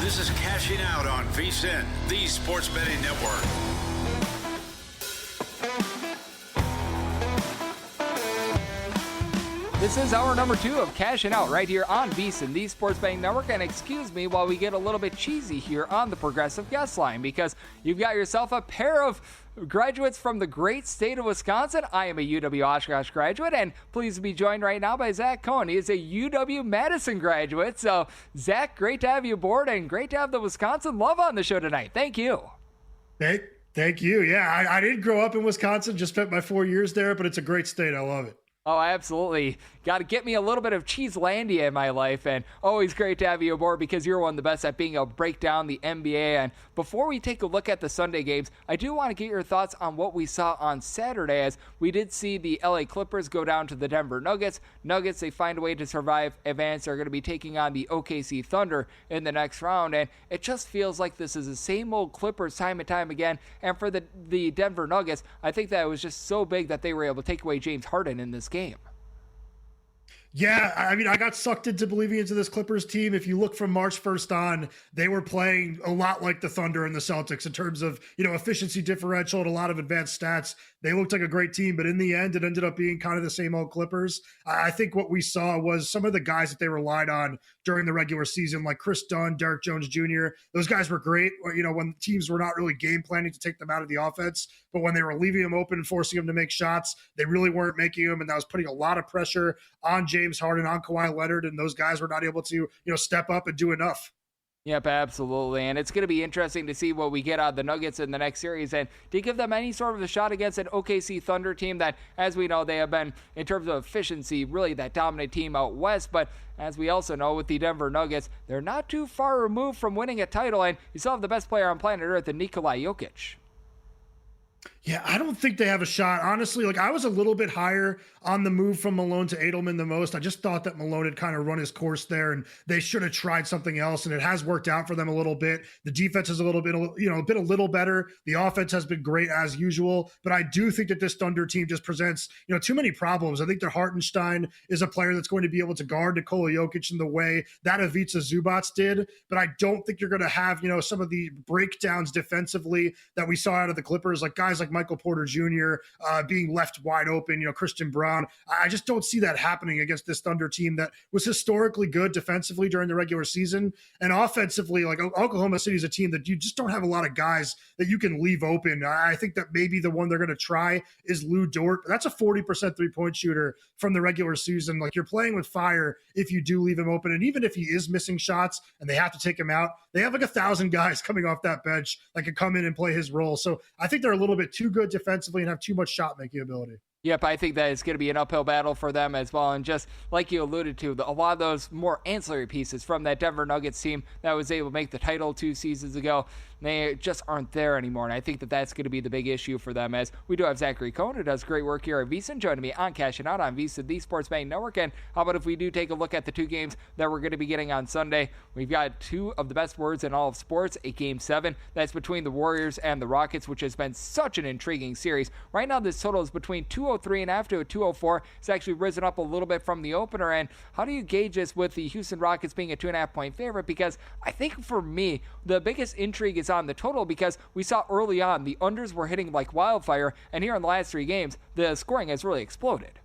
This is Cashing Out on VSiN, the Sports Betting Network. This is hour number 2 of Cashing Out right here on VSiN, the Sports Betting Network. And excuse me while we get a little bit cheesy here on the Progressive Guest Line, because you've got yourself a pair of graduates from the great state of Wisconsin. I am a UW Oshkosh graduate, and pleased to be joined right now by Zach Cohen. He is a UW Madison graduate. So, Zach, great to have you aboard, and great to have the Wisconsin love on the show tonight. Thank you. Thank you. Yeah, I didn't grow up in Wisconsin, just spent my 4 years there, but it's a great state. I love it. Oh, absolutely. Got to get me a little bit of Cheeselandia in my life, and always great to have you aboard because you're one of the best at being able to break down the NBA. And before we take a look at the Sunday games, I do want to get your thoughts on what we saw on Saturday, as we did see the LA Clippers go down to the Denver Nuggets. Nuggets, they find a way to survive, advance. They're going to be taking on the OKC Thunder in the next round, and it just feels like this is the same old Clippers time and time again. And for the Denver Nuggets, I think that it was just so big that they were able to take away James Harden in this game. Yeah, I mean, I got sucked into believing into this Clippers team. If you look from March 1st on, they were playing a lot like the Thunder and the Celtics in terms of, efficiency differential and a lot of advanced stats. They looked like a great team, but in the end, it ended up being kind of the same old Clippers. I think what we saw was some of the guys that they relied on during the regular season, like Chris Dunn, Derek Jones Jr., those guys were great, when teams were not really game planning to take them out of the offense. But when they were leaving them open and forcing them to make shots, they really weren't making them, and that was putting a lot of pressure on James Harden, on Kawhi Leonard, and those guys were not able to, step up and do enough. Yep, absolutely. And it's going to be interesting to see what we get out of the Nuggets in the next series and to give them any sort of a shot against an OKC Thunder team that, as we know, they have been, in terms of efficiency, really that dominant team out west. But as we also know with the Denver Nuggets, they're not too far removed from winning a title, and you still have the best player on planet Earth in Nikola Jokic. Yeah, I don't think they have a shot. Honestly, I was a little bit higher on the move from Malone to Edelman the most. I just thought that Malone had kind of run his course there, and they should have tried something else, and it has worked out for them a little bit. The defense is a little bit, a little better. The offense has been great as usual, but I do think that this Thunder team just presents, too many problems. I think that Hartenstein is a player that's going to be able to guard Nikola Jokic in the way that Ivica Zubac did, but I don't think you're going to have, some of the breakdowns defensively that we saw out of the Clippers, like guys like Michael Porter Jr. Being left wide open, Christian Brown. I just don't see that happening against this Thunder team that was historically good defensively during the regular season. And offensively, Oklahoma City is a team that you just don't have a lot of guys that you can leave open. I think that maybe the one they're going to try is Lou Dort. That's a 40% three-point shooter from the regular season. You're playing with fire if you do leave him open. And even if he is missing shots and they have to take him out, they have 1,000 guys coming off that bench that can come in and play his role. So I think they're a little bit too good defensively and have too much shot making ability. Yep, I think that it's going to be an uphill battle for them as well. And just like you alluded to, a lot of those more ancillary pieces from that Denver Nuggets team that was able to make the title 2 seasons ago, they just aren't there anymore. And I think that that's going to be the big issue for them, as we do have Zachary Cohen, who does great work here at VSiN, joining me on Cashing Out on VSiN, the Sports Betting Network. And how about if we do take a look at the 2 games that we're going to be getting on Sunday? We've got 2 of the best words in all of sports, a Game 7 that's between the Warriors and the Rockets, which has been such an intriguing series. Right now, this total is between 203.5 to a 204. It's actually risen up a little bit from the opener. And how do you gauge this with the Houston Rockets being a 2.5-point favorite? Because I think for me, the biggest intrigue is on the total, because we saw early on the unders were hitting like wildfire, and here in the last 3 games, the scoring has really exploded.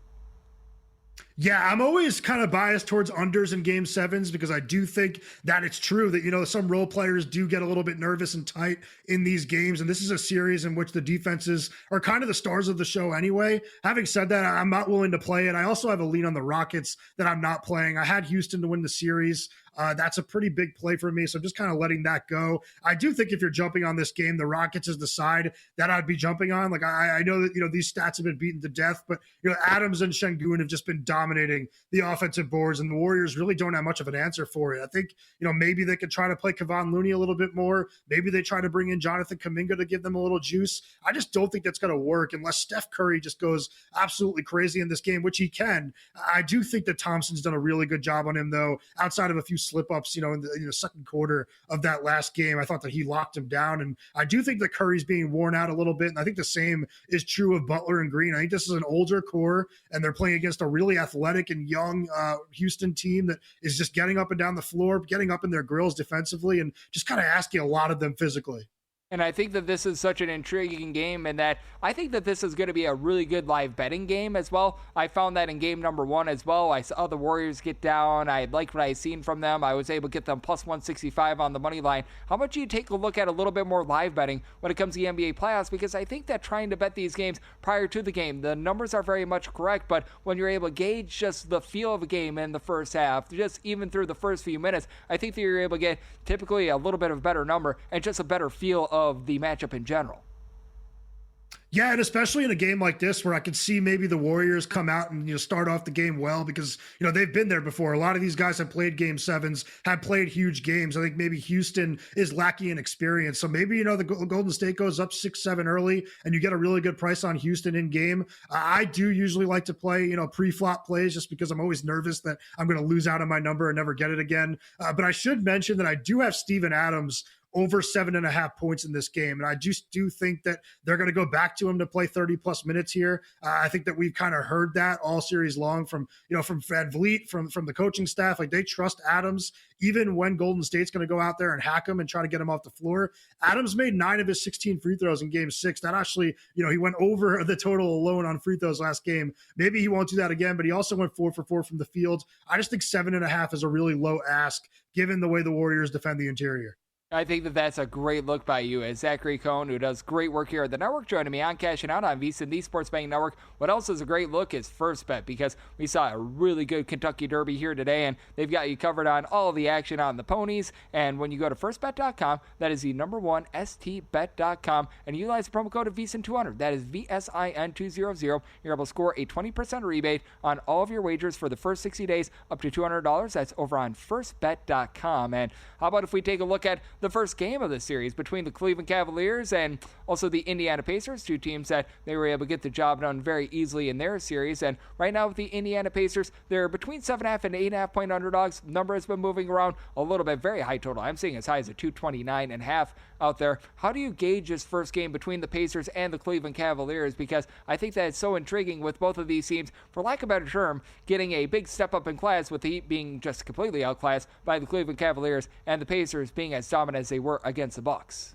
Yeah, I'm always kind of biased towards unders in Game 7s because I do think that it's true that, some role players do get a little bit nervous and tight in these games. And this is a series in which the defenses are kind of the stars of the show anyway. Having said that, I'm not willing to play it. I also have a lean on the Rockets that I'm not playing. I had Houston to win the series. That's a pretty big play for me, so I'm just kind of letting that go. I do think if you're jumping on this game, the Rockets is the side that I'd be jumping on. I know that, these stats have been beaten to death, but, Adams and Şengün have just been dominating the offensive boards, and the Warriors really don't have much of an answer for it. I think, maybe they could try to play Kevon Looney a little bit more. Maybe they try to bring in Jonathan Kuminga to give them a little juice. I just don't think that's going to work unless Steph Curry just goes absolutely crazy in this game, which he can. I do think that Thompson's done a really good job on him, though, outside of a few slip-ups, in the second quarter of that last game. I thought that he locked him down, and I do think that Curry's being worn out a little bit, and I think the same is true of Butler and Green. I think this is an older core, and they're playing against a really athletic athletic and young Houston team that is just getting up and down the floor, getting up in their grills defensively, and just kind of asking a lot of them physically. And I think that this is such an intriguing game, and that I think that this is going to be a really good live betting game as well. I found that in game number 1 as well. I saw the Warriors get down. I liked what I seen from them. I was able to get them plus 165 on the money line. How about you take a look at a little bit more live betting when it comes to the NBA playoffs? Because I think that trying to bet these games prior to the game, the numbers are very much correct, but when you're able to gauge just the feel of a game in the first half, just even through the first few minutes, I think that you're able to get typically a little bit of a better number and just a better feel of the matchup in general. Yeah, and especially in a game like this where I could see maybe the Warriors come out and start off the game well because they've been there before. A lot of these guys have played game 7s, have played huge games. I think maybe Houston is lacking in experience. So maybe the Golden State goes up 6-7 early and you get a really good price on Houston in game. I do usually like to play pre-flop plays just because I'm always nervous that I'm going to lose out on my number and never get it again. But I should mention that I do have Steven Adams over 7.5 points in this game. And I just do think that they're going to go back to him to play 30 plus minutes here. I think that we've kind of heard that all series long from Van Vliet, from the coaching staff. Like, they trust Adams, even when Golden State's going to go out there and hack him and try to get him off the floor. Adams made 9 of his 16 free throws in game 6. That actually, he went over the total alone on free throws last game. Maybe he won't do that again, but he also went 4 for 4 from the field. I just think 7.5 is a really low ask given the way the Warriors defend the interior. I think that that's a great look by you, as Zach Cohen, who does great work here at the network, joining me on Cashing Out on VSiN, the Sports Betting Network. What else is a great look is First Bet, because we saw a really good Kentucky Derby here today, and they've got you covered on all of the action on the ponies. And when you go to firstbet.com, that is the number one stbet.com, and utilize the promo code of VSiN200. That is VSIN200. You're able to score a 20% rebate on all of your wagers for the first 60 days, up to $200. That's over on firstbet.com. And how about if we take a look at the first game of the series between the Cleveland Cavaliers and also the Indiana Pacers, two teams that they were able to get the job done very easily in their series. And right now with the Indiana Pacers, they're between 7.5 and 8.5 point underdogs. Number has been moving around a little bit, very high total. I'm seeing as high as a 229.5 out there. How do you gauge this first game between the Pacers and the Cleveland Cavaliers? Because I think that it's so intriguing with both of these teams, for lack of a better term, getting a big step up in class, with the Heat being just completely outclassed by the Cleveland Cavaliers, and the Pacers being as dominant as they were against the Bucks.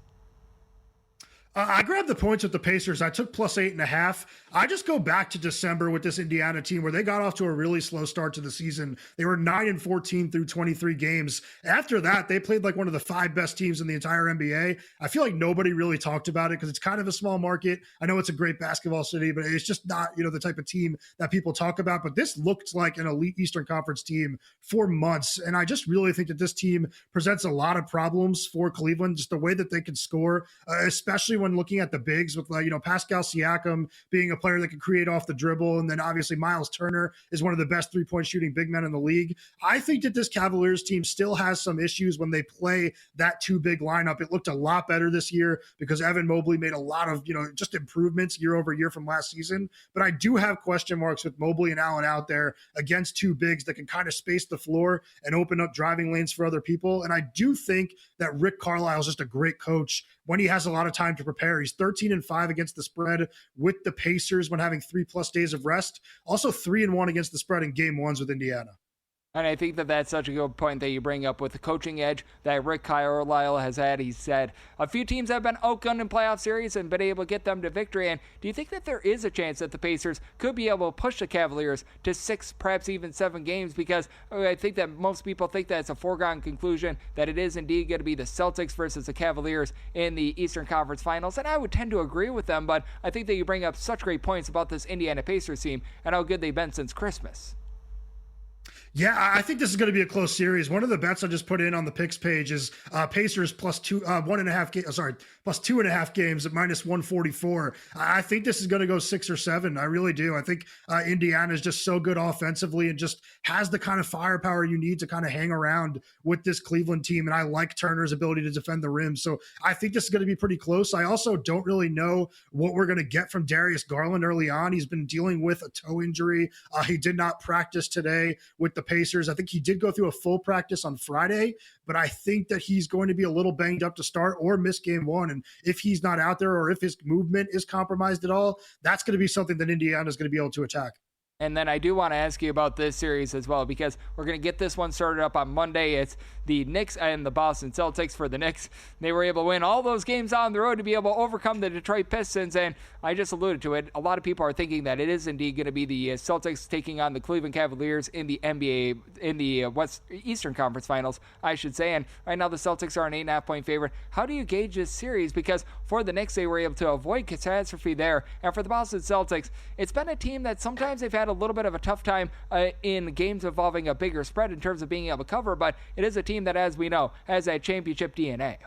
I grabbed the points with the Pacers. I took plus 8.5. I just go back to December with this Indiana team where they got off to a really slow start to the season. They were 9-14 through 23 games. After that, they played like one of the 5 best teams in the entire NBA. I feel like nobody really talked about it because it's kind of a small market. I know it's a great basketball city, but it's just not, the type of team that people talk about. But this looked like an elite Eastern Conference team for months. And I just really think that this team presents a lot of problems for Cleveland, just the way that they can score, especially when looking at the bigs with Pascal Siakam being a player that can create off the dribble, and then obviously Miles Turner is one of the best 3-point shooting big men in the league. I think that this Cavaliers team still has some issues when they play that 2 big lineup. It looked a lot better this year because Evan Mobley made a lot of just improvements year over year from last season. But I do have question marks with Mobley and Allen out there against 2 bigs that can kind of space the floor and open up driving lanes for other people. And I do think that Rick Carlisle is just a great coach when he has a lot of time to prepare. He's 13-5 against the spread with the Pacers when having 3+ days of rest. Also 3-1 against the spread in game 1s with Indiana. And I think that that's such a good point that you bring up with the coaching edge that Rick Carlisle has had. He said a few teams have been outgunned in playoff series and been able to get them to victory. And do you think that there is a chance that the Pacers could be able to push the Cavaliers to 6, perhaps even 7 games? Because I think that most people think that it's a foregone conclusion that it is indeed going to be the Celtics versus the Cavaliers in the Eastern Conference Finals. And I would tend to agree with them, but I think that you bring up such great points about this Indiana Pacers team and how good they've been since Christmas. Yeah, I think this is going to be a close series. One of the bets I just put in on the picks page is Pacers plus 2.5 games at minus 144. I think this is going to go 6 or 7. I really do. I think Indiana is just so good offensively and just has the kind of firepower you need to kind of hang around with this Cleveland team. And I like Turner's ability to defend the rim. So I think this is going to be pretty close. I also don't really know what we're going to get from Darius Garland early on. He's been dealing with a toe injury. He did not practice today with the Pacers. I think he did go through a full practice on Friday, but I think that he's going to be a little banged up to start or miss game 1. And if he's not out there or if his movement is compromised at all, that's going to be something that Indiana is going to be able to attack. And then I do want to ask you about this series as well, because we're going to get this one started up on Monday. It's the Knicks and the Boston Celtics. For the Knicks, they were able to win all those games on the road to be able to overcome the Detroit Pistons. And I just alluded to it. A lot of people are thinking that it is indeed going to be the Celtics taking on the Cleveland Cavaliers in the NBA, in the Eastern Conference Finals, I should say. And right now the Celtics are an 8.5-point favorite. How do you gauge this series? Because for the Knicks, they were able to avoid catastrophe there. And for the Boston Celtics, it's been a team that sometimes they've had a little bit of a tough time in games involving a bigger spread in terms of being able to cover, but it is a team that, as we know, has that championship DNA.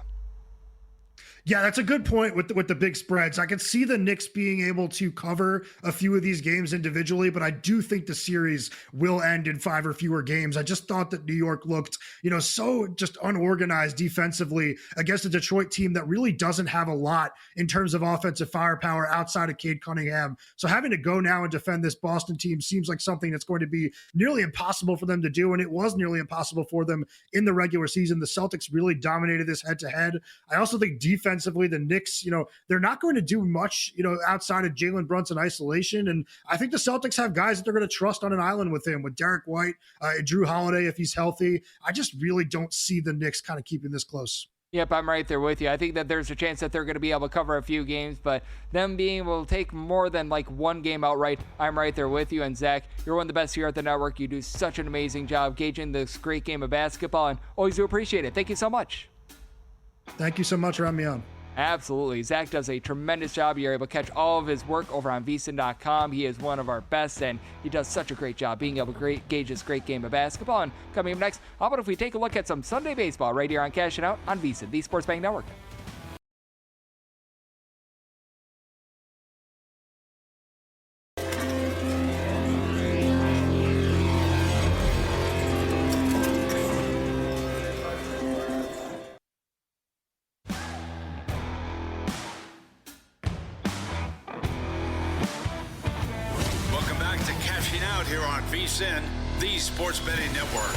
Yeah, that's a good point with the big spreads. I could see the Knicks being able to cover a few of these games individually, but I do think the series will end in 5 or fewer games. I just thought that New York looked, so just unorganized defensively against a Detroit team that really doesn't have a lot in terms of offensive firepower outside of Cade Cunningham. So having to go now and defend this Boston team seems like something that's going to be nearly impossible for them to do, and it was nearly impossible for them in the regular season. The Celtics really dominated this head-to-head. I also think defensively, the Knicks, they're not going to do much, outside of Jalen Brunson isolation. And I think the Celtics have guys that they're going to trust on an island with him, with Derek White, Drew Holiday, if he's healthy. I just really don't see the Knicks kind of keeping this close. Yep, I'm right there with you. I think that there's a chance that they're going to be able to cover a few games, but them being able to take more than like one game outright, I'm right there with you. And Zach, you're one of the best here at the network. You do such an amazing job gauging this great game of basketball, and always do appreciate it. Thank you so much. Thank you so much for having me on. Absolutely. Zach does a tremendous job. You're able to catch all of his work over on VSiN.com. He is one of our best, and he does such a great job being able to gauge this great game of basketball. And coming up next, how about if we take a look at some Sunday baseball right here on Cash It Out on VSiN, the Sports Betting Network. Here on VSiN, the Sports Betting Network.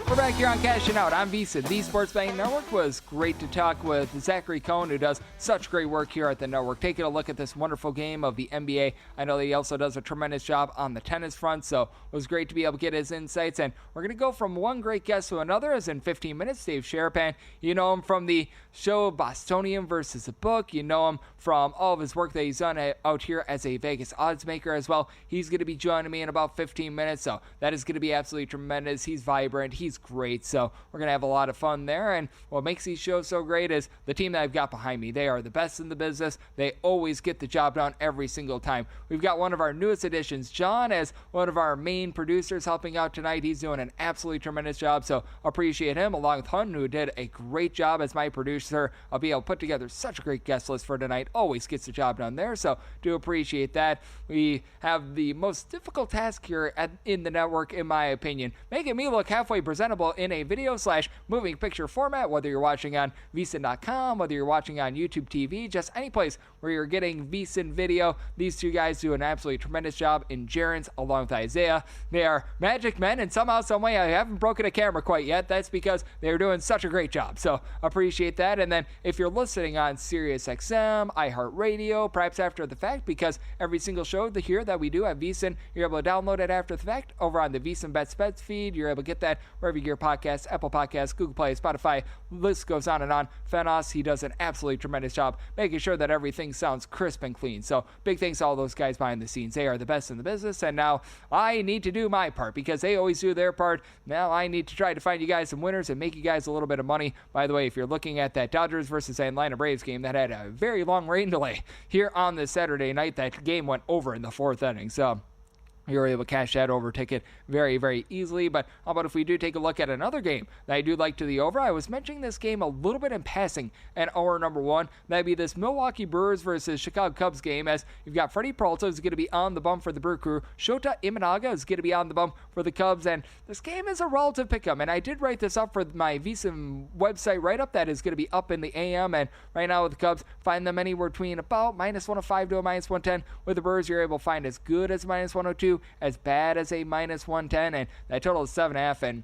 We're back here on Cash It Out on VSiN, the Sports Betting Network. It was great to talk with Zach Cohen, who does such great work here at the network, taking a look at this wonderful game of the NBA. I know that he also does a tremendous job on the tennis front, so it was great to be able to get his insights. And we're going to go from one great guest to another, as in 15 minutes, Dave Sharapan. You know him from the show Bostonian versus the Book. You know him from all of his work that he's done out here as a Vegas odds maker as well. He's going to be joining me in about 15 minutes, so that is going to be absolutely tremendous. He's vibrant. He's great, so we're going to have a lot of fun there. And what makes these shows so great is the team that I've got behind me. They are the best in the business. They always get the job done every single time. We've got one of our newest additions, John, as one of our main producers helping out tonight. He's doing an absolutely tremendous job, so appreciate him, along with Hun, who did a great job as my producer. I'll be able to put together such a great guest list for tonight. Always gets the job done there, so do appreciate that. We have the most difficult task here in the network, in my opinion, making me look halfway presentable in a video/moving picture format, whether you're watching on VSiN.com, whether you're watching on YouTube TV, just any place where you're getting VSiN video. These two guys do an absolutely tremendous job in Jarens, along with Isaiah. They are magic men, and somehow, some way, I haven't broken a camera quite yet. That's because they're doing such a great job, so appreciate that. And then if you're listening on SiriusXM, iHeartRadio, perhaps after the fact, because every single show here that we do at VSiN, you're able to download it after the fact over on the VSiN Bet Spreads feed. You're able to get that wherever you get your podcasts, Apple Podcasts, Google Play, Spotify, list goes on and on. Fenos, he does an absolutely tremendous job making sure that everything sounds crisp and clean. So big thanks to all those guys behind the scenes. They are the best in the business, and now I need to do my part because they always do their part. Now I need to try to find you guys some winners and make you guys a little bit of money. By the way, if you're looking at that Dodgers versus Atlanta Braves game that had a very long rain delay here on this Saturday night, that game went over in the 4th inning. So you're able to cash that over ticket very, very easily. But how about if we do take a look at another game that I do like to the over? I was mentioning this game a little bit in passing at hour number 1. That'd be this Milwaukee Brewers versus Chicago Cubs game, as you've got Freddie Peralta is going to be on the bump for the Brew Crew. Shota Imanaga is going to be on the bump for the Cubs. And this game is a relative pick-em. And I did write this up for my VSiN website write-up that is going to be up in the AM. And right now with the Cubs, find them anywhere between about -105 to a -110. With the Brewers, you're able to find as good as -102, as bad as a -110, and that total is 7.5. And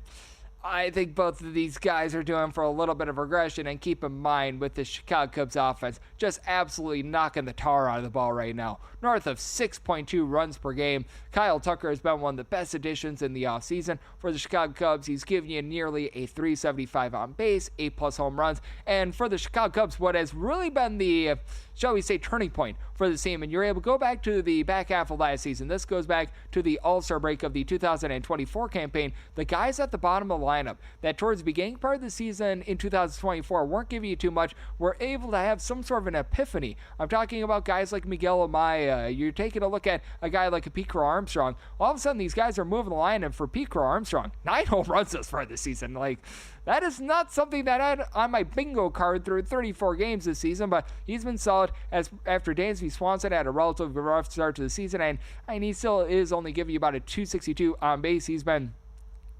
I think both of these guys are doing for a little bit of regression, and keep in mind with the Chicago Cubs offense just absolutely knocking the tar out of the ball right now. North of 6.2 runs per game. Kyle Tucker has been one of the best additions in the offseason for the Chicago Cubs. He's giving you nearly a 375 on base, 8+ home runs, and for the Chicago Cubs, what has really been the, shall we say, turning point for the team, and you're able to go back to the back half of last season. This goes back to the All-Star break of the 2024 campaign. The guys at the bottom of the lineup that towards the beginning part of the season in 2024 weren't giving you too much were able to have some sort of an epiphany. I'm talking about guys like Miguel Amaya. You're taking a look at a guy like a Pete Crow Armstrong. All of a sudden, these guys are moving the line, and for Pete Crow Armstrong, 9 home runs this far this season. Like, that is not something that I had on my bingo card through 34 games this season, but he's been solid as after Dansby Swanson had a relatively rough start to the season, and he still is only giving you about a 262 on base. He's been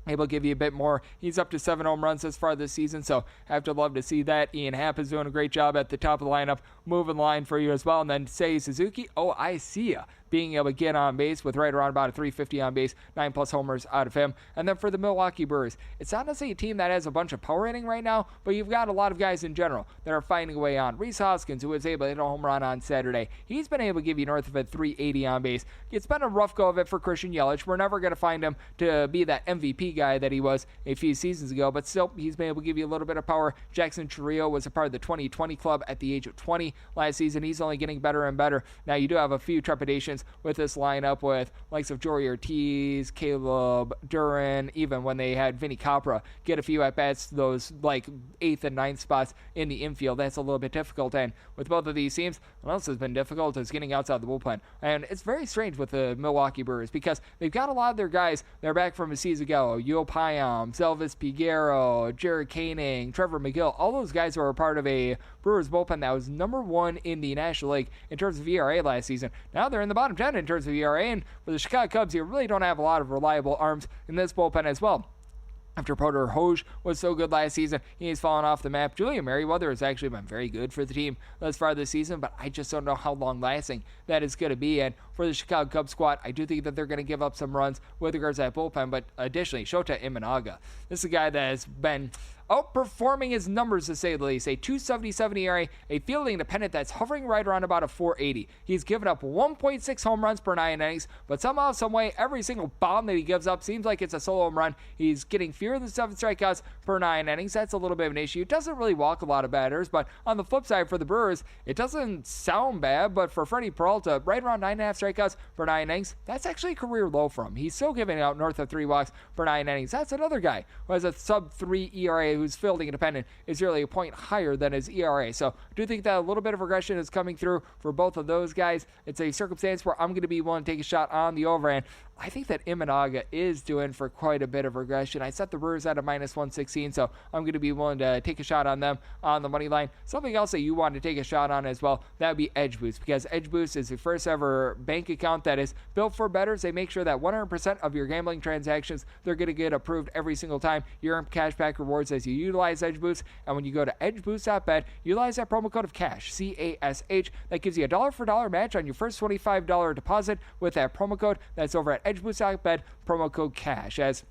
able to give you a bit more. He's up to 7 home runs this far this season, so I have to love to see that. Ian Happ is doing a great job at the top of the lineup, moving line for you as well. And then Seiya Suzuki, I see ya, being able to get on base with right around about a 350 on base, 9+ homers out of him. And then for the Milwaukee Brewers, it's not necessarily a team that has a bunch of power hitting right now, but you've got a lot of guys in general that are finding a way on. Rhys Hoskins, who was able to hit a home run on Saturday, he's been able to give you north of a 380 on base. It's been a rough go of it for Christian Yelich. We're never going to find him to be that MVP guy that he was a few seasons ago, but still, he's been able to give you a little bit of power. Jackson Chourio was a part of the 2020 club at the age of 20 last season. He's only getting better and better. Now, you do have a few trepidations with this lineup with likes of Jory Ortiz, Caleb Duran, even when they had Vinny Capra get a few at-bats, those like 8th and 9th spots in the infield. That's a little bit difficult, and with both of these teams, what else has been difficult is getting outside the bullpen. And it's very strange with the Milwaukee Brewers because they've got a lot of their guys that are back from a season ago. Yul Payam, Elvis Piguero, Jared Koenig, Trevor McGill, all those guys were a part of a Brewers bullpen that was number 1 in the National League in terms of ERA last season. Now they're in the bottom 10 in terms of ERA, and for the Chicago Cubs, you really don't have a lot of reliable arms in this bullpen as well. After Porter Hoge was so good last season, he's fallen off the map. Julian Merriweather has actually been very good for the team thus far this season, but I just don't know how long-lasting that is going to be. And for the Chicago Cubs squad, I do think that they're going to give up some runs with regards to that bullpen, but additionally, Shota Imanaga. This is a guy that has been outperforming his numbers, to say the least. A 277 ERA, a fielding independent that's hovering right around about a 480. He's given up 1.6 home runs per 9 innings, but somehow, someway, every single bomb that he gives up seems like it's a solo home run. He's getting fewer than 7 strikeouts per 9 innings. That's a little bit of an issue. It doesn't really walk a lot of batters, but on the flip side for the Brewers, it doesn't sound bad, but for Freddie Peralta, right around 9.5 strikeouts per 9 innings, that's actually a career low for him. He's still giving out north of 3 walks per 9 innings. That's another guy who has a sub-3 ERA who's fielding independent is really a point higher than his ERA. So I do think that a little bit of regression is coming through for both of those guys. It's a circumstance where I'm going to be willing to take a shot on the over, and I think that Imanaga is doing for quite a bit of regression. I set the Brewers at a -116, so I'm going to be willing to take a shot on them on the money line. Something else that you want to take a shot on as well, that would be Edge Boost, because Edge Boost is the first ever bank account that is built for bettors. They make sure that 100% of your gambling transactions, they're going to get approved every single time. You earn cashback rewards as you utilize Edge Boost, and when you go to edgeboost.bet, utilize that promo code of CASH, CASH. That gives you a $1 match on your first $25 deposit with that promo code. That's over at edgeboost.bet, promo code CASH. As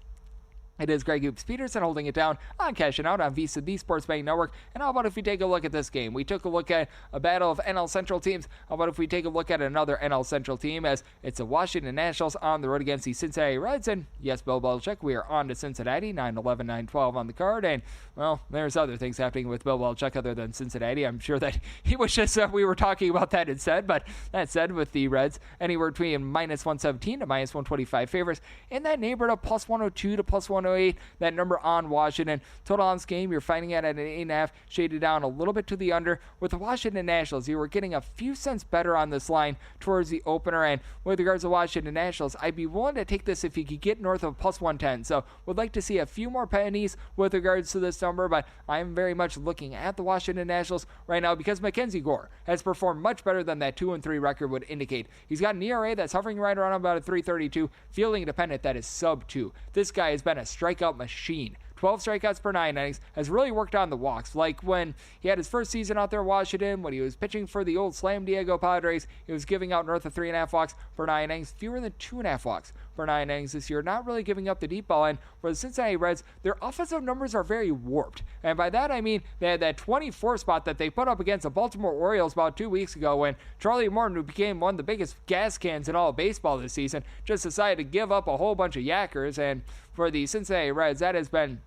it is Greg Hoops Peterson holding it down on Cashing Out on VSiN, the Sports Betting Network. And how about if we take a look at this game? We took a look at a battle of NL Central teams. How about if we take a look at another NL Central team, as it's the Washington Nationals on the road against the Cincinnati Reds. And yes, Bill Belichick, we are on to Cincinnati, 9-11, 9-12 on the card. And, well, there's other things happening with Bill Belichick other than Cincinnati. I'm sure that he wishes we were talking about that instead. But that said, with the Reds, anywhere between -117 to -125 favorites in that neighborhood of +102 to +108. That number on Washington. Total on this game, you're finding it at an 8.5, shaded down a little bit to the under. With the Washington Nationals, you were getting a few cents better on this line towards the opener. And with regards to Washington Nationals, I'd be willing to take this if you could get north of +110. So would like to see a few more pennies with regards to this number, but I'm very much looking at the Washington Nationals right now because Mackenzie Gore has performed much better than that 2-3 record would indicate. He's got an ERA that's hovering right around about a 3.32, fielding independent that is sub-2. This guy has been a strikeout machine 12 strikeouts per 9 innings, has really worked on the walks. Like when he had his first season out there in Washington, when he was pitching for the old Slam Diego Padres, he was giving out north of 3.5 walks per 9 innings, fewer than 2.5 walks per 9 innings this year, not really giving up the deep ball. And for the Cincinnati Reds, their offensive numbers are very warped. And by that, I mean they had that 24 spot that they put up against the Baltimore Orioles about 2 weeks ago when Charlie Morton, who became one of the biggest gas cans in all of baseball this season, just decided to give up a whole bunch of yackers. And for the Cincinnati Reds, that has been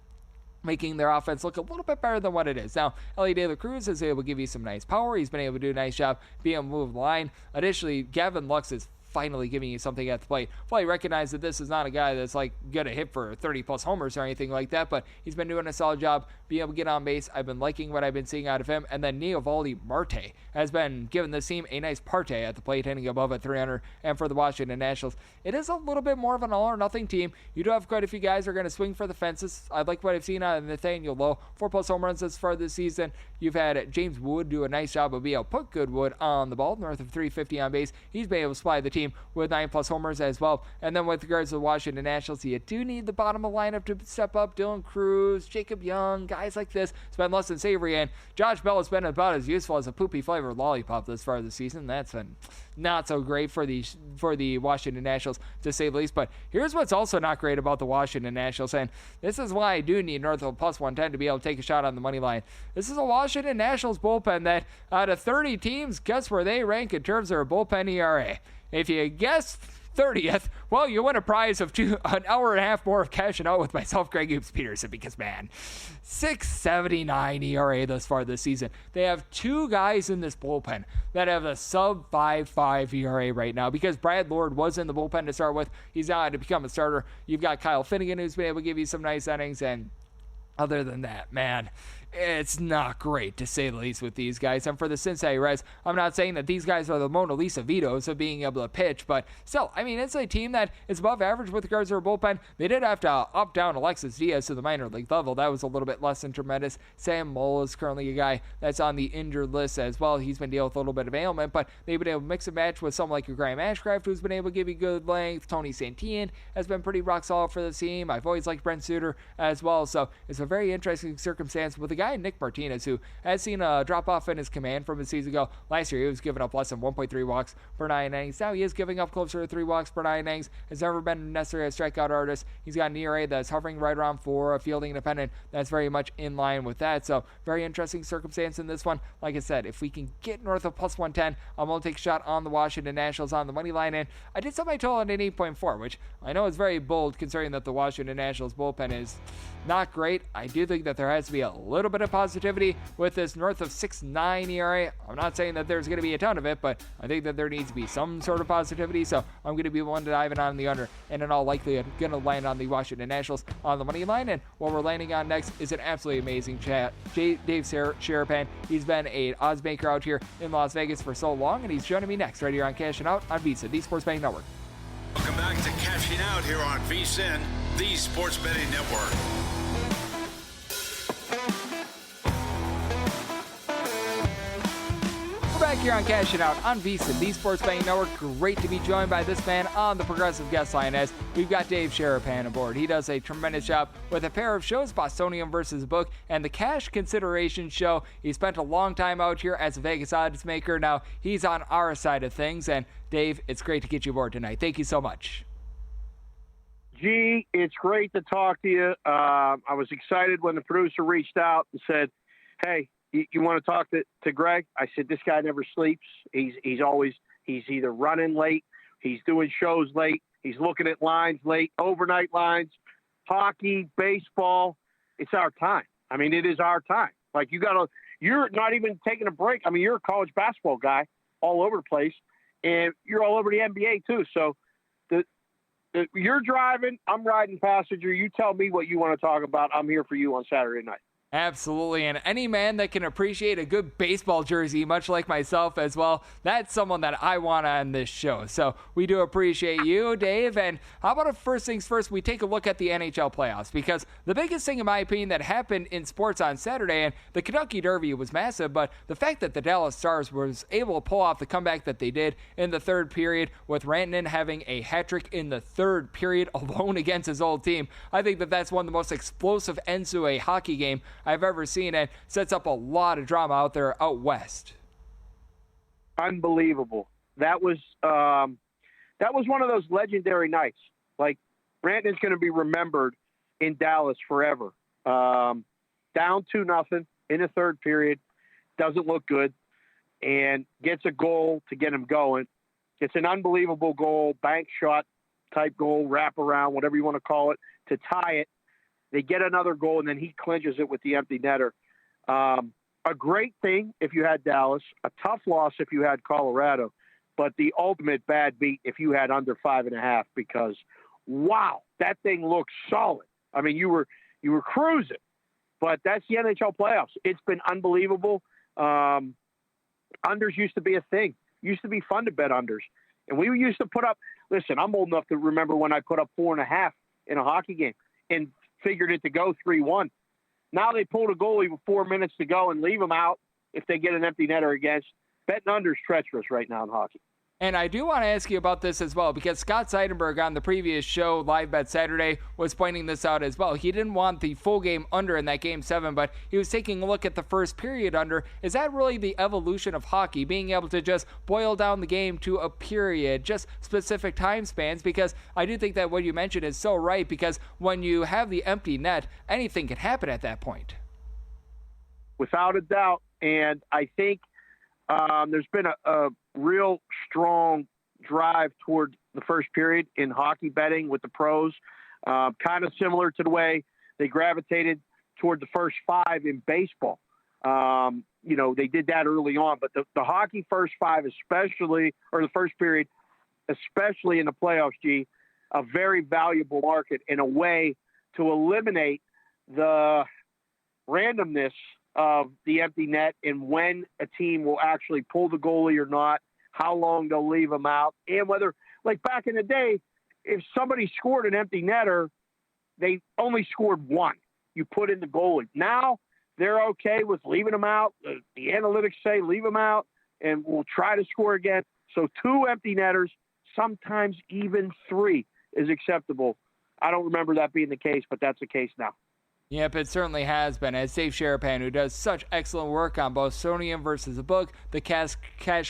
making their offense look a little bit better than what it is. Now, Ellie De La Cruz is able to give you some nice power. He's been able to do a nice job being able to move the line. Additionally, Gavin Lux is finally giving you something at the plate. Fully recognize that this is not a guy that's like going to hit for 30-plus homers or anything like that, but he's been doing a solid job being able to get on base. I've been liking what I've been seeing out of him. And then Neovaldi Marte has been giving this team a nice parte at the plate, hitting above at 300. And for the Washington Nationals, it is a little bit more of an all-or-nothing team. You do have quite a few guys who are going to swing for the fences. I like what I've seen out of Nathaniel Lowe. 4+ home runs thus far this season. You've had James Wood do a nice job of being able to put good wood on the ball, north of 350 on base. He's been able to supply the team with 9+ homers as well. And then with regards to the Washington Nationals, you do need the bottom of the lineup to step up. Dylan Cruz, Jacob Young, guys like this. It's been less than savory, and Josh Bell has been about as useful as a poopy flavored lollipop this far this season. That's been not so great for the Washington Nationals, to say the least. But here's what's also not great about the Washington Nationals, and this is why I do need north of +110 to be able to take a shot on the money line. This is a Washington Nationals bullpen that, out of 30 teams, guess where they rank in terms of their bullpen ERA? If you guessed 30th, well, you win a prize of an hour and a half more of cashing out with myself, Greg Hoops Peterson, because, man, 6.79 ERA thus far this season. They have two guys in this bullpen that have a sub 5.5 ERA right now, because Brad Lord was in the bullpen to start with. He's now had to become a starter. You've got Kyle Finnegan, who's been able to give you some nice innings, and other than that, man, it's not great, to say the least, with these guys. And for the Cincinnati Reds, I'm not saying that these guys are the Mona Lisa Vitos of being able to pitch, but still, I mean, it's a team that is above average with regards to their bullpen. They did have to up down Alexis Diaz to the minor league level. That was a little bit less than tremendous. Sam Moll is currently a guy that's on the injured list as well. He's been dealing with a little bit of ailment, but they've been able to mix and match with someone like your Graham Ashcraft, who's been able to give you good length. Tony Santillan has been pretty rock solid for the team. I've always liked Brent Suter as well, so it's a very interesting circumstance with a guy, Nick Martinez, who has seen a drop-off in his command from a season ago. Last year, he was giving up less than 1.3 walks per 9 innings. Now he is giving up closer to 3 walks per 9 innings. Has never been necessarily a strikeout artist. He's got an ERA that's hovering right around 4, a fielding independent that's very much in line with that. So, very interesting circumstance in this one. Like I said, if we can get north of +110, I'm going to take a shot on the Washington Nationals on the money line. And I did set my total at an 8.4, which I know is very bold considering that the Washington Nationals bullpen is not great. I do think that there has to be a little bit of positivity with this north of 6.9 ERA. I'm not saying that there's going to be a ton of it, but I think that there needs to be some sort of positivity. So I'm going to be one to dive in on the under, and in all likelihood, going to land on the Washington Nationals on the money line. And what we're landing on next is an absolutely amazing chat. Dave Sherapan, he's been an odds maker out here in Las Vegas for so long, and he's joining me next right here on Cashing Out on VSiN, the Sports Betting Network. Welcome back to Cashing Out here on VSiN, the Sports Betting Network. We're back here on Cashing Out on VSiN, the Sports Betting Network. Great to be joined by this man on the Progressive Guest Line, as we've got Dave Sherapan aboard. He does a tremendous job with a pair of shows, Bostonian versus Book and the Cash Consideration Show. He spent a long time out here as a Vegas odds maker. Now he's on our side of things. And Dave, it's great to get you aboard tonight. Thank you so much. Gee, it's great to talk to you. I was excited when the producer reached out and said, hey, you want to talk to Greg? I said, this guy never sleeps. He's either running late, he's doing shows late, he's looking at lines late, overnight lines, hockey, baseball. It's our time. I mean, it is our time. Like, you're not even taking a break. I mean, you're a college basketball guy all over the place, and you're all over the NBA too. So you're driving, I'm riding passenger. You tell me what you want to talk about. I'm here for you on Saturday night. Absolutely, and any man that can appreciate a good baseball jersey, much like myself as well, that's someone that I want on this show. So we do appreciate you, Dave. And how about if first things first, we take a look at the NHL playoffs? Because the biggest thing, in my opinion, that happened in sports on Saturday, and the Kentucky Derby was massive, but the fact that the Dallas Stars was able to pull off the comeback that they did in the third period, with Rantanen having a hat trick in the third period alone against his old team, I think that that's one of the most explosive ends to a hockey game I've ever seen, and sets up a lot of drama out there out west. Unbelievable. That was one of those legendary nights. Like, Rantanen's going to be remembered in Dallas forever. Down 2-0 in the third period, doesn't look good, and gets a goal to get him going. It's an unbelievable goal, bank shot type goal, wrap around, whatever you want to call it, to tie it. They get another goal, and then he clinches it with the empty netter. A great thing if you had Dallas, a tough loss if you had Colorado, but the ultimate bad beat if you had under 5.5, because, wow, that thing looks solid. I mean, you were cruising, but that's the NHL playoffs. It's been unbelievable. Unders used to be a thing. Used to be fun to bet unders. And we used to put up, listen, I'm old enough to remember when I put up 4.5 in a hockey game and figured it to go 3-1. Now they pulled a goalie with 4 minutes to go and leave them out if they get an empty netter against. Betting under's treacherous right now in hockey. And I do want to ask you about this as well, because Scott Seidenberg on the previous show, Live Bet Saturday, was pointing this out as well. He didn't want the full game under in that Game 7, but he was taking a look at the first period under. Is that really the evolution of hockey, being able to just boil down the game to a period, just specific time spans? Because I do think that what you mentioned is so right, because when you have the empty net, anything can happen at that point. Without a doubt. And I think there's been a real strong drive toward the first period in hockey betting with the pros, kind of similar to the way they gravitated toward the first 5 in baseball. They did that early on, but the hockey first 5 especially, or the first period, especially in the playoffs, G, a very valuable market in a way to eliminate the randomness of the empty net and when a team will actually pull the goalie or not, how long they'll leave them out, and whether, like back in the day, if somebody scored an empty netter, they only scored 1. You put in the goalie. Now they're okay with leaving them out. The analytics say leave them out, and we'll try to score again. So 2 empty netters, sometimes even 3 is acceptable. I don't remember that being the case, but that's the case now. Yep, it certainly has been. As Dave Sharapan, who does such excellent work on both Sodium versus the Book, the Cash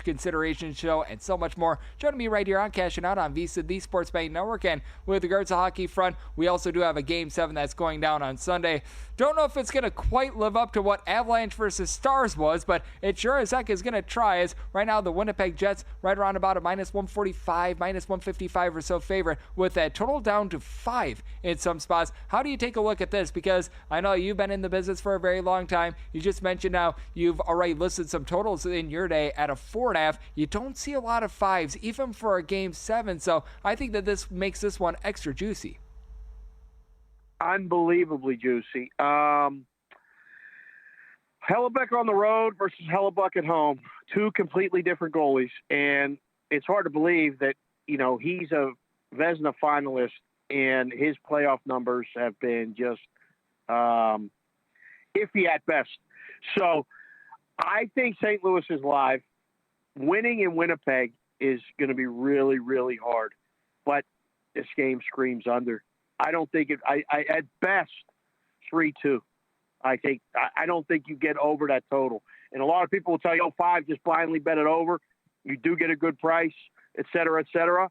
Consideration Show, and so much more, joining me right here on Cashing Out on VSiN, the Sports Betting Network. And with regards to hockey front, we also do have a Game 7 that's going down on Sunday. Don't know if it's going to quite live up to what Avalanche versus Stars was, but it sure as heck is going to try, as right now the Winnipeg Jets right around about a -145, -155 or so favorite, with that total down to 5 in some spots. How do you take a look at this? Because I know you've been in the business for a very long time. You just mentioned now you've already listed some totals in your day at a 4.5. You don't see a lot of 5s, even for a Game 7. So I think that this makes this one extra juicy. Unbelievably juicy. Hellebuck on the road versus Hellebuck at home. 2 completely different goalies. And it's hard to believe that, he's a Vezina finalist and his playoff numbers have been just iffy at best. So I think St. Louis is live. Winning in Winnipeg is going to be really, really hard. But this game screams under. I don't think it. I at best 3-2. I don't think you get over that total. And a lot of people will tell you, 5, just blindly bet it over. You do get a good price, et cetera, et cetera.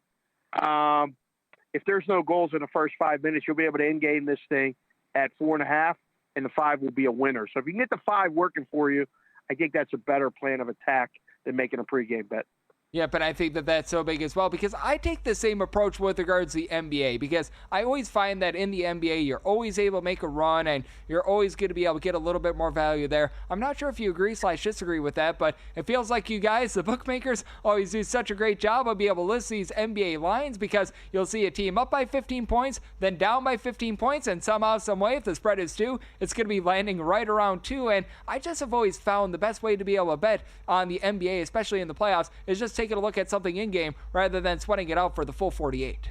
If there's no goals in the first 5 minutes, you'll be able to in-game this thing at 4.5, and the 5 will be a winner. So if you can get the 5 working for you, I think that's a better plan of attack than making a pregame bet. Yep, and I think that that's so big as well because I take the same approach with regards to the NBA because I always find that in the NBA you're always able to make a run and you're always going to be able to get a little bit more value there. I'm not sure if you agree/disagree with that, but it feels like you guys, the bookmakers, always do such a great job of being able to list these NBA lines because you'll see a team up by 15 points, then down by 15 points, and somehow, some way, if the spread is 2, it's going to be landing right around 2, and I just have always found the best way to be able to bet on the NBA, especially in the playoffs, is just taking a look at something in game rather than sweating it out for the full 48.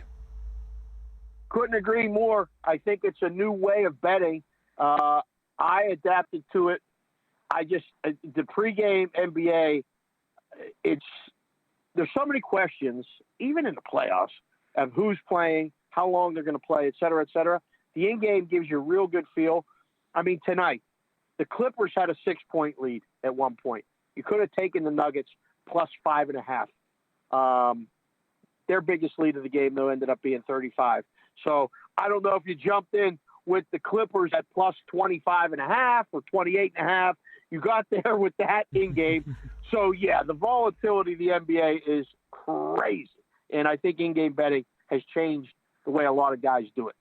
Couldn't agree more. I think it's a new way of betting. I adapted to it. The pregame NBA, there's so many questions, even in the playoffs, of who's playing, how long they're going to play, et cetera, et cetera. The in-game gives you a real good feel. I mean, tonight, the Clippers had a 6-point lead at one point. You could have taken the Nuggets plus 5.5. Their biggest lead of the game, though, ended up being 35. So I don't know if you jumped in with the Clippers at plus 25.5 or 28.5. You got there with that in game. So, yeah, the volatility of the NBA is crazy. And I think in-game betting has changed the way a lot of guys do it.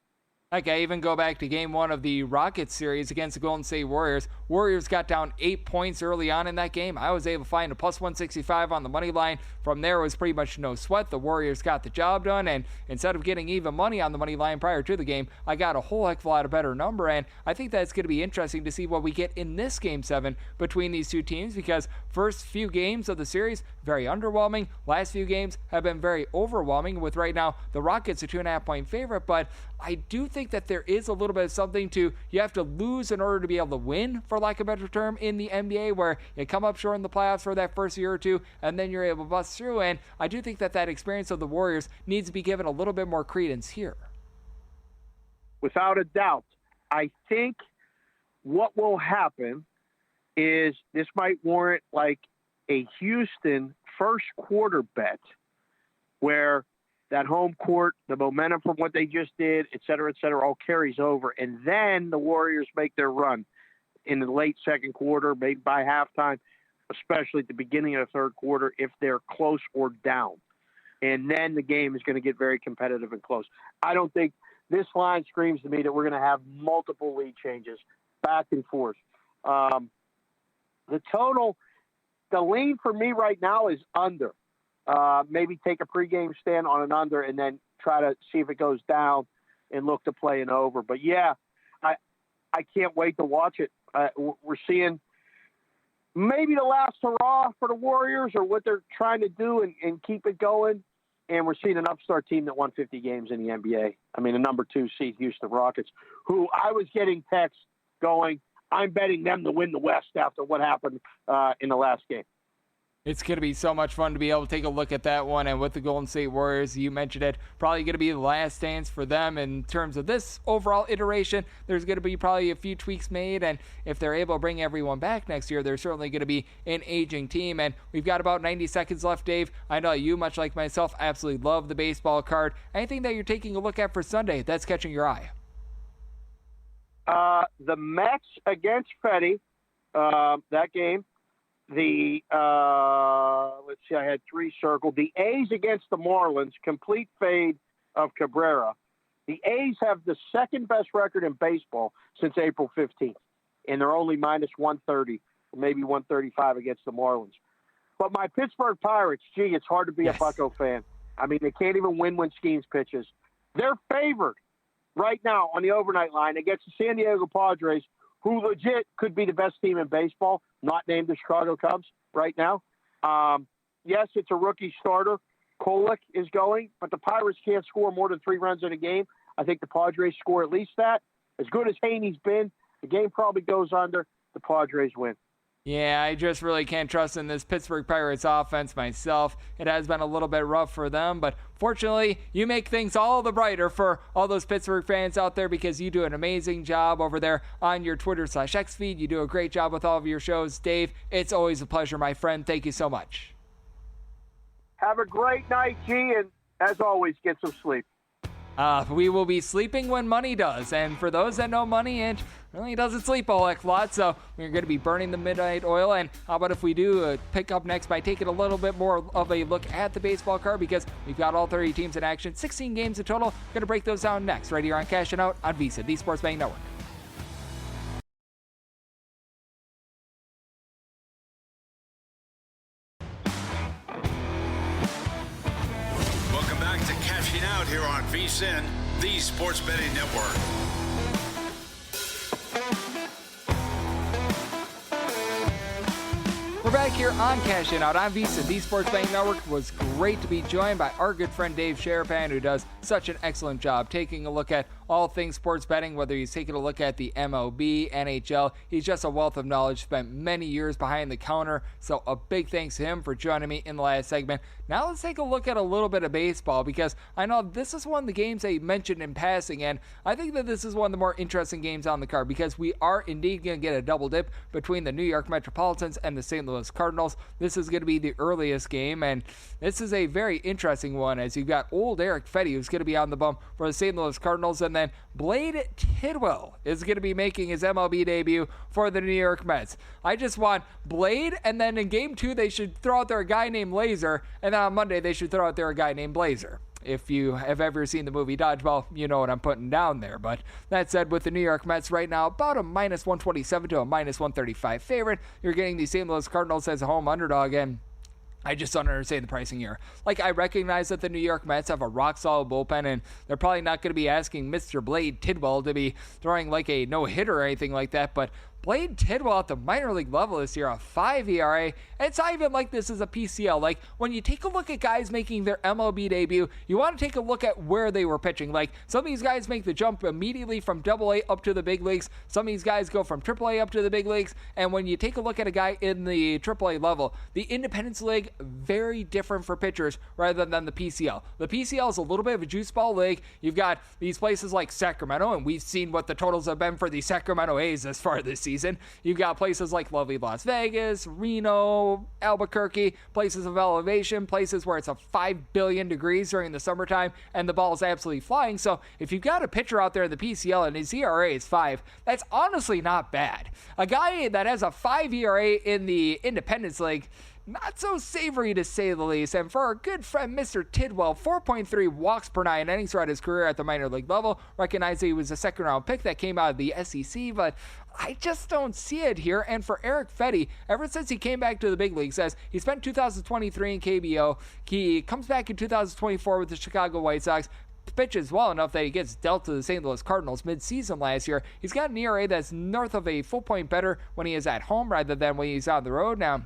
Like, I even go back to game 1 of the Rockets series against the Golden State Warriors. Warriors got down 8 points early on in that game. I was able to find a plus 165 on the money line. From there, it was pretty much no sweat. The Warriors got the job done, and instead of getting even money on the money line prior to the game, I got a whole heck of a lot of better number, and I think that's going to be interesting to see what we get in this Game 7 between these two teams, because first few games of the series, very underwhelming. Last few games have been very overwhelming, with right now the Rockets a 2.5-point favorite, but I do think that there is a little bit of something to, you have to lose in order to be able to win, for lack of a better term, in the NBA, where you come up short in the playoffs for that first year or two, and then you're able to bust through, and I do think that experience of the Warriors needs to be given a little bit more credence here. Without a doubt. I think what will happen is this might warrant like a Houston first quarter bet where that home court, the momentum from what they just did, et cetera, all carries over. And then the Warriors make their run in the late second quarter, maybe by halftime, especially at the beginning of the third quarter, if they're close or down. And then the game is going to get very competitive and close. I don't think this line screams to me that we're going to have multiple lead changes back and forth. The total, the lean for me right now is under. Maybe take a pregame stand on an under and then try to see if it goes down and look to play an over. But, yeah, I can't wait to watch it. We're seeing maybe the last hurrah for the Warriors or what they're trying to do and keep it going. And we're seeing an upstart team that won 50 games in the NBA. I mean, the number 2 seed Houston Rockets, who I was getting texts going, I'm betting them to win the West after what happened in the last game. It's going to be so much fun to be able to take a look at that one. And with the Golden State Warriors, you mentioned it, probably going to be the last dance for them in terms of this overall iteration. There's going to be probably a few tweaks made, and if they're able to bring everyone back next year, they're certainly going to be an aging team. And we've got about 90 seconds left, Dave. I know you, much like myself, absolutely love the baseball card. Anything that you're taking a look at for Sunday that's catching your eye? The Mets against Fetty, that game. The let's see, I had 3 circled. The A's against the Marlins, complete fade of Cabrera. The A's have the second best record in baseball since April 15th, and they're only minus 130, or maybe 135 against the Marlins. But my Pittsburgh Pirates, gee, it's hard to be a Bucco fan. I mean, they can't even win when Skeens pitches. They're favored right now on the overnight line against the San Diego Padres, who legit could be the best team in baseball, not named the Chicago Cubs right now. Yes, it's a rookie starter. Kolek is going, but the Pirates can't score more than 3 runs in a game. I think the Padres score at least that. As good as Haney's been, the game probably goes under. The Padres win. Yeah, I just really can't trust in this Pittsburgh Pirates offense myself. It has been a little bit rough for them, but fortunately, you make things all the brighter for all those Pittsburgh fans out there because you do an amazing job over there on your Twitter/X feed. You do a great job with all of your shows. Dave, it's always a pleasure, my friend. Thank you so much. Have a great night, G, and as always, get some sleep. We will be sleeping when money does, and for those that know money, it really doesn't sleep a heck lot, so we're going to be burning the midnight oil. And how about if we do pick up next by taking a little bit more of a look at the baseball card, because we've got all 30 teams in action, 16 games in total. Going to break those down next, right here on Cashing Out on VSiN, the Sports Betting Network. Welcome back to Cashing Out here on VSiN, the Sports Betting Network. We're back here on Cashing Out on VSiN, the Sports Betting Network. It was great to be joined by our good friend Dave Sharapan, who does such an excellent job taking a look at all things sports betting, whether he's taking a look at the MLB, NHL. He's just a wealth of knowledge, spent many years behind the counter, so a big thanks to him for joining me in the last segment. Now let's take a look at a little bit of baseball, because I know this is one of the games they mentioned in passing, and I think that this is one of the more interesting games on the card, because we are indeed going to get a double dip between the New York Metropolitans and the St. Louis Cardinals. This is going to be the earliest game, and this is a very interesting one, as you've got old Eric Fetty, who's going to be on the bump for the St. Louis Cardinals, and then Blade Tidwell is going to be making his MLB debut for the New York Mets. I just want Blade, and then in game 2 they should throw out there a guy named Laser, and then on Monday they should throw out there a guy named Blazer. If you have ever seen the movie Dodgeball, you know what I'm putting down there. But that said, with the New York Mets right now about a minus 127 to a minus 135 favorite, you're getting the St. Louis Cardinals as a home underdog, and I just don't understand the pricing here. Like, I recognize that the New York Mets have a rock-solid bullpen, and they're probably not going to be asking Mr. Blade Tidwell to be throwing like a no-hitter or anything like that, but Blade Tidwell at the minor league level this year, a 5 ERA, and it's not even like this is a PCL. Like, when you take a look at guys making their MLB debut, you want to take a look at where they were pitching. Like, some of these guys make the jump immediately from AA up to the big leagues. Some of these guys go from AAA up to the big leagues, and when you take a look at a guy in the AAA level, the Independence League, very different for pitchers rather than the PCL. The PCL is a little bit of a juice ball league. You've got these places like Sacramento, and we've seen what the totals have been for the Sacramento A's this far this season. You've got places like lovely Las Vegas, Reno, Albuquerque, places of elevation, places where it's a 5 billion degrees during the summertime and the ball is absolutely flying. So if you've got a pitcher out there in the PCL and his ERA is 5, that's honestly not bad. A guy that has a 5 ERA in the Independence League, not so savory to say the least. And for our good friend Mr. Tidwell, 4.3 walks per 9 innings throughout his career at the minor league level. Recognize that he was a second round pick that came out of the SEC, but I just don't see it here. And for Eric Fetty, ever since he came back to the big league, says he spent 2023 in KBO. He comes back in 2024 with the Chicago White Sox, pitches well enough that he gets dealt to the St. Louis Cardinals mid-season last year. He's got an ERA that's north of a full point better when he is at home rather than when he's on the road. Now,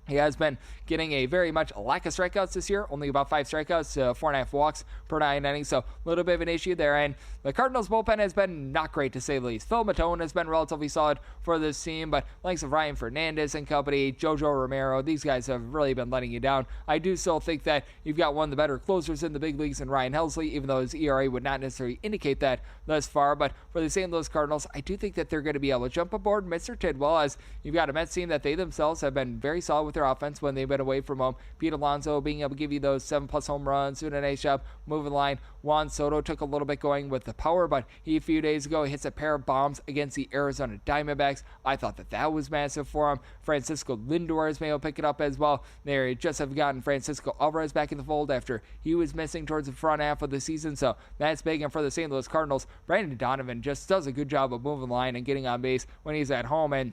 he has been getting a very much lack of strikeouts this year, only about 5 strikeouts, 4.5 walks per 9 innings, so a little bit of an issue there. And the Cardinals bullpen has been not great to say the least. Phil Matone has been relatively solid for this team, but likes of Ryan Fernandez and company, Jojo Romero, these guys have really been letting you down. I do still think that you've got one of the better closers in the big leagues in Ryan Helsley, even though his ERA would not necessarily indicate that thus far. But for the St. Louis Cardinals, I do think that they're going to be able to jump aboard Mr. Tidwell, as you've got a Mets team that they themselves have been very solid with their offense when they've been away from home. Pete Alonso being able to give you those 7+ home runs, doing a nice job moving the line. Juan Soto took a little bit going with the power, but he a few days ago hits a pair of bombs against the Arizona Diamondbacks. I thought that was massive for him. Francisco Lindor has been able to pick it up as well. They just have gotten Francisco Alvarez back in the fold after he was missing towards the front half of the season, so that's big. And for the St. Louis Cardinals, Brandon Donovan just does a good job of moving the line and getting on base when he's at home, and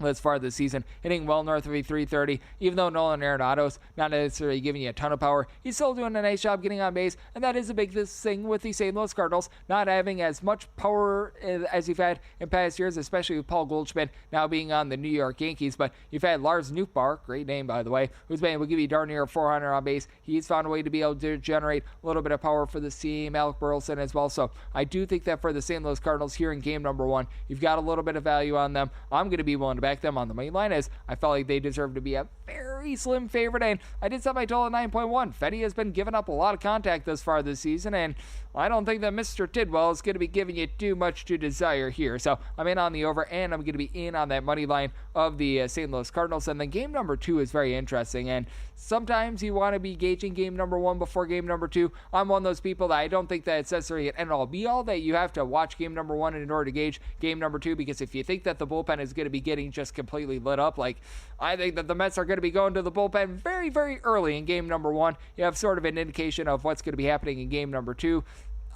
this far this season, hitting well north of a 330. Even though Nolan Arenado's not necessarily giving you a ton of power, he's still doing a nice job getting on base, and that is a big thing with the St. Louis Cardinals, not having as much power as you've had in past years, especially with Paul Goldschmidt now being on the New York Yankees. But you've had Lars Nootbaar, great name by the way, who's been able to give you darn near 400 on base. He's found a way to be able to generate a little bit of power for the team. Alec Burleson as well. So I do think that for the St. Louis Cardinals here in game number 1, you've got a little bit of value on them. I'm going to be willing to bet back them on the money line, as I felt like they deserve to be a very slim favorite, and I did set my total at 9.1. Fetty has been giving up a lot of contact thus far this season, and I don't think that Mr. Tidwell is going to be giving you too much to desire here. So I'm in on the over, and I'm going to be in on that money line of the St. Louis Cardinals. And then game number 2 is very interesting, and sometimes you want to be gauging game number 1 before game number 2. I'm one of those people that I don't think that it's necessarily an end-all be-all that you have to watch game number 1 in order to gauge game number 2, because if you think that the bullpen is going to be getting just completely lit up, like I think that the Mets are going to be going to the bullpen very, very early in game number 1, you have sort of an indication of what's going to be happening in game number 2.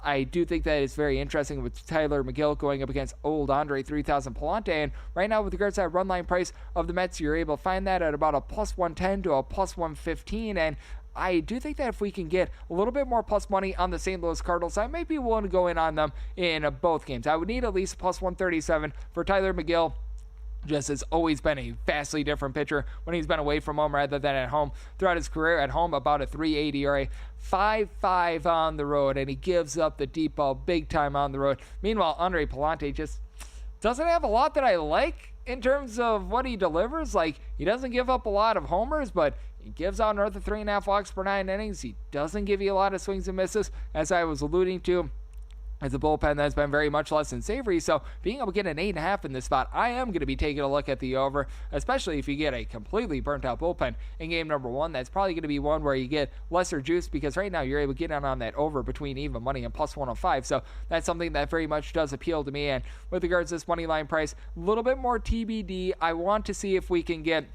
I do think that it's very interesting with Tyler McGill going up against old Andre 3000 Palante. And right now, with regards to that run line price of the Mets, you're able to find that at about a plus 110 to a plus 115. And I do think that if we can get a little bit more plus money on the St. Louis Cardinals, I might be willing to go in on them in both games. I would need at least plus 137 for Tyler McGill. Just has always been a vastly different pitcher when he's been away from home rather than at home. Throughout his career at home, about a 3.80 ERA, 5.5 on the road, and he gives up the deep ball big time on the road. Meanwhile, Andre Palante just doesn't have a lot that I like in terms of what he delivers. Like, he doesn't give up a lot of homers, but he gives out north of 3.5 walks per 9 innings. He doesn't give you a lot of swings and misses, as I was alluding to. It's a bullpen that's been very much less than savory, so being able to get an 8.5 in this spot, I am going to be taking a look at the over, especially if you get a completely burnt-out bullpen in game number 1. That's probably going to be one where you get lesser juice, because right now you're able to get in on that over between even money and plus 105, so that's something that very much does appeal to me. And with regards to this money line price, a little bit more TBD. I want to see if we can get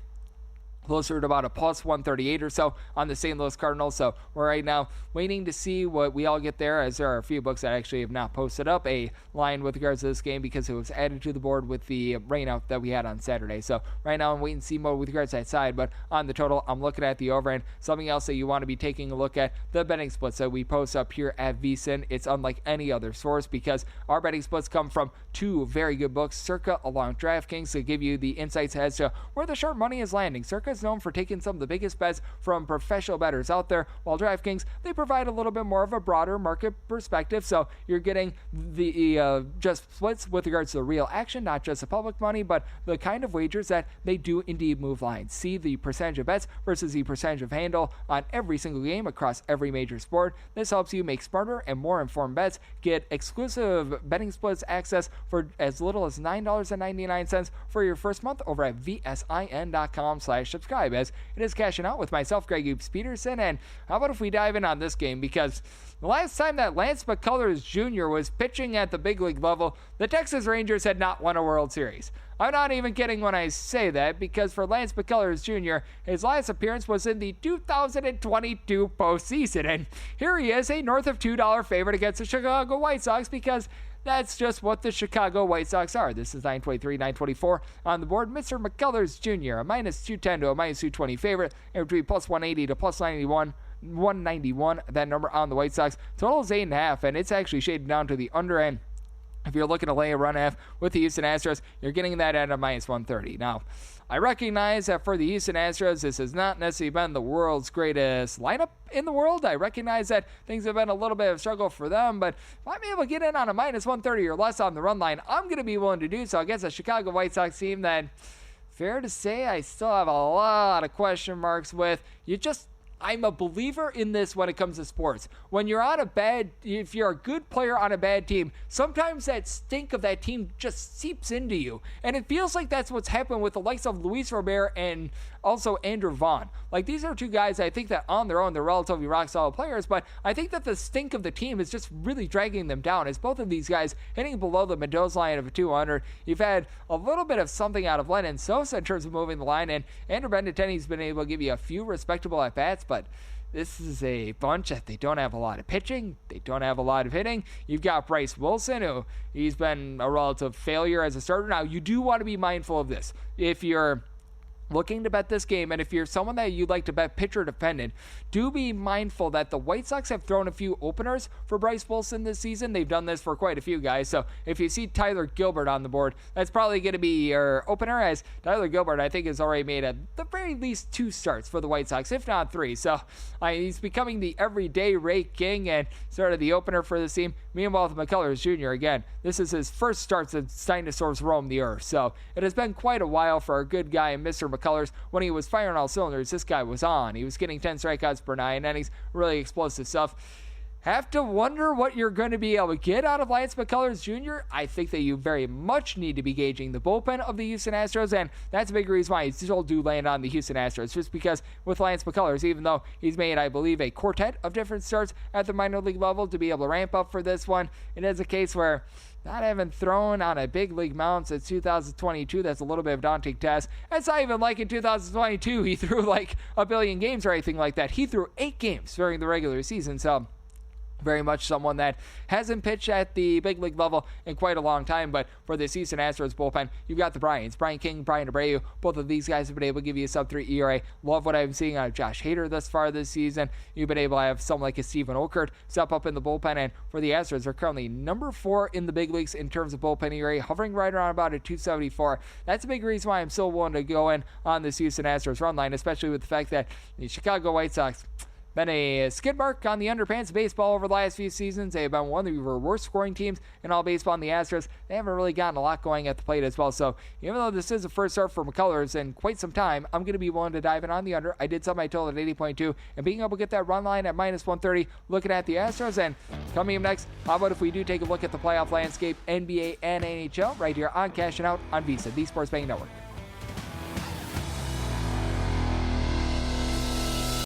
closer to about a plus 138 or so on the St. Louis Cardinals. So we're right now waiting to see what we all get there, as there are a few books that actually have not posted up a line with regards to this game because it was added to the board with the rainout that we had on Saturday. So right now I'm waiting to see more with regards to that side, but on the total, I'm looking at the over. And something else that you want to be taking a look at, the betting splits that we post up here at VSiN. It's unlike any other source because our betting splits come from 2 very good books, Circa along DraftKings, to give you the insights as to where the sharp money is landing. Circa is known for taking some of the biggest bets from professional bettors out there, while DraftKings, they provide a little bit more of a broader market perspective, so you're getting the just splits with regards to the real action, not just the public money, but the kind of wagers that they do indeed move lines. See the percentage of bets versus the percentage of handle on every single game across every major sport. This helps you make smarter and more informed bets. Get exclusive betting splits access for as little as $9.99 for your first month over at vsin.com/subscribe. As it is cashing out with myself, Greg Oops Peterson. And how about if we dive in on this game? Because the last time that Lance McCullers Jr. was pitching at the big league level, the Texas Rangers had not won a World Series. I'm not even kidding when I say that, because for Lance McCullers Jr., his last appearance was in the 2022 postseason. And here he is, a north of $2 favorite against the Chicago White Sox, because that's just what the Chicago White Sox are. This is 923, 924 on the board. Mr. McCullers Jr., a minus 210 to a minus 220 favorite, and between plus 180 to plus 191, that number on the White Sox. Total is 8.5, and it's actually shaded down to the under end. If you're looking to lay a run half with the Houston Astros, you're getting that at a minus 130. Now, I recognize that for the Houston Astros, this has not necessarily been the world's greatest lineup in the world. I recognize that things have been a little bit of a struggle for them, but if I'm able to get in on a minus 130 or less on the run line, I'm going to be willing to do so against a Chicago White Sox team that, fair to say, I still have a lot of question marks with. I'm a believer in this when it comes to sports. When you're if you're a good player on a bad team, sometimes that stink of that team just seeps into you. And it feels like that's what's happened with the likes of Luis Robert and also Andrew Vaughn. Like, these are two guys I think that on their own, they're relatively rock-solid players, but I think that the stink of the team is just really dragging them down. As both of these guys hitting below the Mendoza line of a 200, you've had a little bit of something out of Lennon Sosa in terms of moving the line, and Andrew Benintendi's been able to give you a few respectable at-bats, but this is a bunch that they don't have a lot of pitching. They don't have a lot of hitting. You've got Bryce Wilson, who he's been a relative failure as a starter. Now, you do want to be mindful of this. If you're looking to bet this game, and if you're someone that you'd like to bet pitcher defendant, do be mindful that the White Sox have thrown a few openers for Bryce Wilson this season. They've done this for quite a few guys, so if you see Tyler Gilbert on the board, that's probably going to be your opener, as Tyler Gilbert, I think, has already made at the very least 2 starts for the White Sox, if not 3, so he's becoming the everyday rake king and sort of the opener for this team. Meanwhile, with McCullers Jr., again, this is his first start since dinosaurs roamed the earth, so it has been quite a while for a good guy, Mr. McCullers. When he was firing all cylinders, this guy was on. He was getting 10 strikeouts per 9 innings, really explosive stuff. Have to wonder what you're going to be able to get out of Lance McCullers Jr. I think that you very much need to be gauging the bullpen of the Houston Astros, and that's a big reason why you still do land on the Houston Astros, just because with Lance McCullers, even though he's made, I believe, a quartet of different starts at the minor league level to be able to ramp up for this one, it is a case where not having thrown on a big league mound since 2022, that's a little bit of a daunting task. It's not even like in 2022 he threw like a billion games or anything like that. He threw 8 games during the regular season, so very much someone that hasn't pitched at the big league level in quite a long time. But for the Houston Astros bullpen, you've got the Bryans, Brian King, Brian Abreu. Both of these guys have been able to give you a sub-3 ERA. Love what I'm seeing out of Josh Hader thus far this season. You've been able to have someone like a Steven Okert step up in the bullpen. And for the Astros, they're currently number 4 in the big leagues in terms of bullpen ERA, hovering right around about a 274. That's a big reason why I'm still willing to go in on this Houston Astros run line, especially with the fact that the Chicago White Sox been a skid mark on the underpants of baseball over the last few seasons. They have been one of the worst scoring teams in all baseball. And the Astros, they haven't really gotten a lot going at the plate as well. So even though this is the first start for McCullers in quite some time, I'm going to be willing to dive in on the under. I did set my total at 80.2, and being able to get that run line at minus 130, looking at the Astros. And coming up next, how about if we do take a look at the playoff landscape, NBA and NHL, right here on Cashing Out on VSiN, the Sports Betting Network.